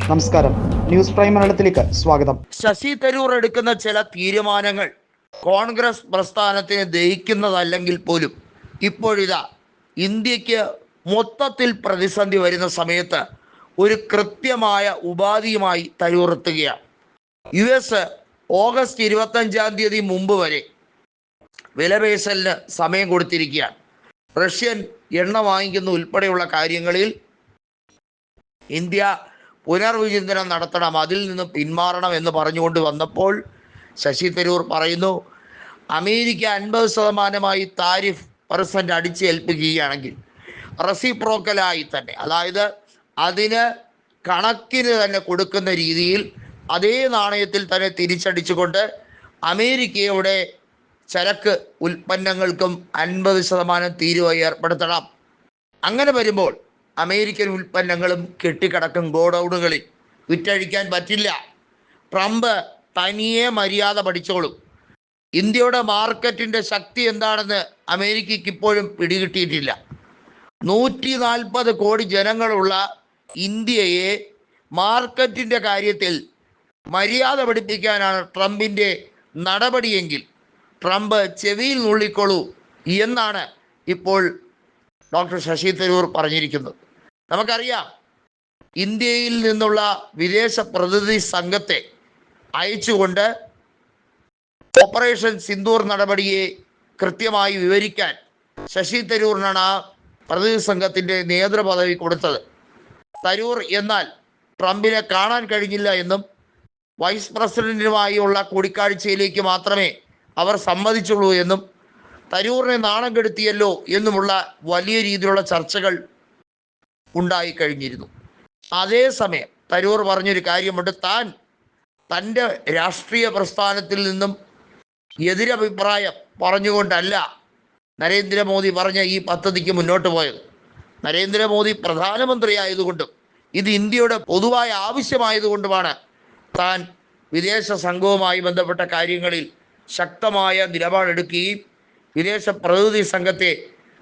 നമസ്കാരം, news prime മലയാളത്തിലേക്ക് സ്വാഗതം. ശശി തരൂർ എടുക്കുന്ന ചില തീരുമാനങ്ങൾ കോൺഗ്രസ് പ്രസ്ഥാനത്തിന് ദഹിക്കുന്നതല്ലെങ്കിൽ പോലും ഇപ്പോഴിതാ ഇന്ത്യക്ക് മൊത്തത്തിൽ പ്രതിസന്ധി വരുന്ന സമയത്ത് ഒരു കൃത്യമായ ഉപാധിയുമായി തരൂർ എത്തുകയാണ്. US ഓഗസ്റ്റ് 25 മുമ്പ് വരെ വിലപേശലിന് സമയം കൊടുത്തിരിക്കുകയാണ്. റഷ്യൻ എണ്ണ വാങ്ങിക്കുന്ന ഉൾപ്പെടെയുള്ള കാര്യങ്ങളിൽ ഇന്ത്യ പുനർവിചിന്തനം നടത്തണം, അതിൽ നിന്ന് പിന്മാറണം എന്ന് പറഞ്ഞുകൊണ്ട് വന്നപ്പോൾ ശശി തരൂർ പറയുന്നു, അമേരിക്ക 50% താരിഫ് % അടിച്ചേൽപ്പിക്കുകയാണെങ്കിൽ റെസിപ്രോക്കലായി തന്നെ, അതായത് അതിന് കണക്കിന് തന്നെ കൊടുക്കുന്ന രീതിയിൽ അതേ നാണയത്തിൽ തന്നെ തിരിച്ചടിച്ചുകൊണ്ട് അമേരിക്കയുടെ ചരക്ക് ഉൽപ്പന്നങ്ങൾക്കും 50% തീരുവ ഏർപ്പെടുത്തണം. അങ്ങനെ വരുമ്പോൾ അമേരിക്കൻ ഉൽപ്പന്നങ്ങളും കെട്ടിക്കിടക്കും ഗോഡൗണുകളിൽ, വിറ്റഴിക്കാൻ പറ്റില്ല. ട്രംപ് തനിയെ മര്യാദ പഠിച്ചോളും. ഇന്ത്യയുടെ മാർക്കറ്റിൻ്റെ ശക്തി എന്താണെന്ന് അമേരിക്കയ്ക്ക് ഇപ്പോഴും പിടികിട്ടിയിട്ടില്ല. 140 കോടി ജനങ്ങളുള്ള ഇന്ത്യയെ മാർക്കറ്റിൻ്റെ കാര്യത്തിൽ മര്യാദ പഠിപ്പിക്കാനാണ് ട്രംപിൻ്റെ നടപടിയെങ്കിൽ ട്രംപ് ചെവിയിൽ നുള്ളിക്കൊള്ളൂ എന്നാണ് ഇപ്പോൾ ഡോക്ടർ ശശി തരൂർ പറഞ്ഞിരിക്കുന്നത്. നമുക്കറിയാം, ഇന്ത്യയിൽ നിന്നുള്ള വിദേശ പ്രതിനിധി സംഘത്തെ അയച്ചുകൊണ്ട് ഓപ്പറേഷൻ സിന്ദൂർ നടപടിയെ കൃത്യമായി വിവരിക്കാൻ ശശി തരൂറിനാണ് ആ പ്രതിനിധി സംഘത്തിൻ്റെ നേതൃപദവി കൊടുത്തത്. തരൂർ എന്നാൽ ട്രംപിനെ കാണാൻ കഴിഞ്ഞില്ല എന്നും വൈസ് പ്രസിഡന്റുമായുള്ള കൂടിക്കാഴ്ചയിലേക്ക് മാത്രമേ അവർ സമ്മതിച്ചുള്ളൂ എന്നും തരൂറിനെ നാണം കെടുത്തിയല്ലോ എന്നുമുള്ള വലിയ രീതിയിലുള്ള ചർച്ചകൾ ഉണ്ടായിക്കഴിഞ്ഞിരുന്നു. അതേസമയം തരൂർ പറഞ്ഞൊരു കാര്യമുണ്ട്, തൻ്റെ രാഷ്ട്രീയ പ്രസ്ഥാനത്തിൽ നിന്നും എതിരഭിപ്രായം പറഞ്ഞുകൊണ്ടല്ല നരേന്ദ്രമോദി പറഞ്ഞ ഈ പദ്ധതിക്ക് മുന്നോട്ട് പോയത്. നരേന്ദ്രമോദി പ്രധാനമന്ത്രി ആയതുകൊണ്ടും ഇത് ഇന്ത്യയുടെ പൊതുവായ ആവശ്യമായതുകൊണ്ടുമാണ് താൻ വിദേശ സംഘവുമായി ബന്ധപ്പെട്ട കാര്യങ്ങളിൽ ശക്തമായ നിലപാടെടുക്കുകയും വിദേശ പ്രതിനിധി സംഘത്തെ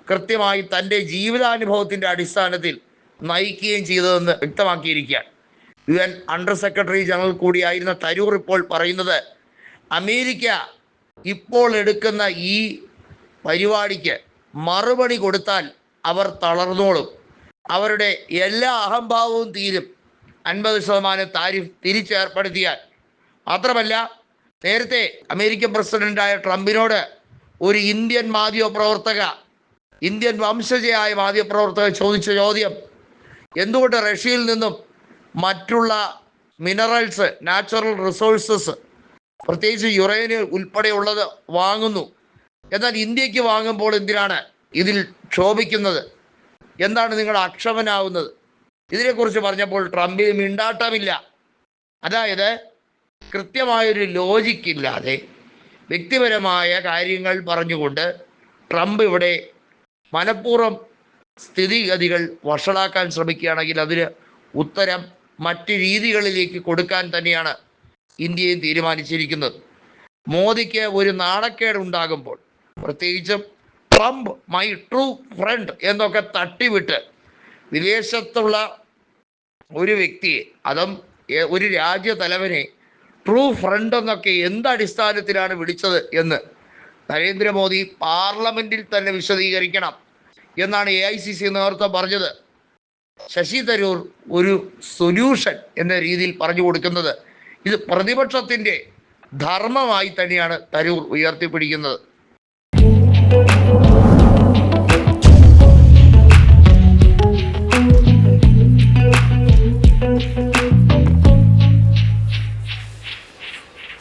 കൃത്യമായി തൻ്റെ ജീവിതാനുഭവത്തിൻ്റെ അടിസ്ഥാനത്തിൽ നയിക്കുകയും ചെയ്തതെന്ന് വ്യക്തമാക്കിയിരിക്കുകയാണ്. UN അണ്ടർ സെക്രട്ടറി ജനറൽ കൂടിയായിരുന്ന തരൂർ ഇപ്പോൾ പറയുന്നത്, അമേരിക്ക ഇപ്പോൾ എടുക്കുന്ന ഈ പരിപാടിക്ക് മറുപടി കൊടുത്താൽ അവർ തളർന്നോളും, അവരുടെ എല്ലാ അഹംഭാവവും തീരും 50% താരിഫ് തിരിച്ചേർപ്പെടുത്തിയാൽ. മാത്രമല്ല, നേരത്തെ അമേരിക്കൻ പ്രസിഡന്റായ ട്രംപിനോട് ഒരു ഇന്ത്യൻ വംശജയായ മാധ്യമപ്രവർത്തക ചോദിച്ച ചോദ്യം, എന്തുകൊണ്ട് റഷ്യയിൽ നിന്നും മറ്റുള്ള മിനറൽസ്, നാച്ചുറൽ റിസോഴ്സസ്, പ്രത്യേകിച്ച് യുറേനിയം ഉൾപ്പെടെയുള്ളത് വാങ്ങുന്നു, എന്നാൽ ഇന്ത്യക്ക് വാങ്ങുമ്പോൾ എന്തിനാണ് ഇതിൽ ക്ഷോഭിക്കുന്നത്, എന്താണ് നിങ്ങൾ അക്ഷമനാവുന്നത്? ഇതിനെക്കുറിച്ച് പറഞ്ഞപ്പോൾ ട്രംപിന് മിണ്ടാട്ടമില്ല. അതായത് കൃത്യമായൊരു ലോജിക്കില്ലാതെ വ്യക്തിപരമായ കാര്യങ്ങൾ പറഞ്ഞുകൊണ്ട് ട്രംപ് ഇവിടെ മനഃപൂർവ്വം സ്ഥിതിഗതികൾ വഷളാക്കാൻ ശ്രമിക്കുകയാണെങ്കിൽ അതിന് ഉത്തരം മറ്റ് രീതികളിലേക്ക് കൊടുക്കാൻ തന്നെയാണ് ഇന്ത്യയും തീരുമാനിച്ചിരിക്കുന്നത്. മോദിക്ക് ഒരു നാണക്കേട് ഉണ്ടാകുമ്പോൾ, പ്രത്യേകിച്ചും ട്രംപ് മൈ ട്രൂ ഫ്രണ്ട് എന്നൊക്കെ തട്ടിവിട്ട് വിദേശത്തുള്ള ഒരു വ്യക്തിയെ, അതും ഒരു രാജ്യതലവനെ ട്രൂ ഫ്രണ്ട് എന്നൊക്കെ എന്തടിസ്ഥാനത്തിലാണ് വിളിച്ചത് എന്ന് നരേന്ദ്രമോദി പാർലമെൻറ്റിൽ തന്നെ വിശദീകരിക്കണം എന്നാണ് AICC നേതൃത്വം പറഞ്ഞത്. ശശി തരൂർ ഒരു സൊല്യൂഷൻ എന്ന രീതിയിൽ പറഞ്ഞു കൊടുക്കുന്നത്, ഇത് പ്രതിപക്ഷത്തിൻ്റെ ധർമ്മമായി തന്നെയാണ് തരൂർ ഉയർത്തിപ്പിടിക്കുന്നത്.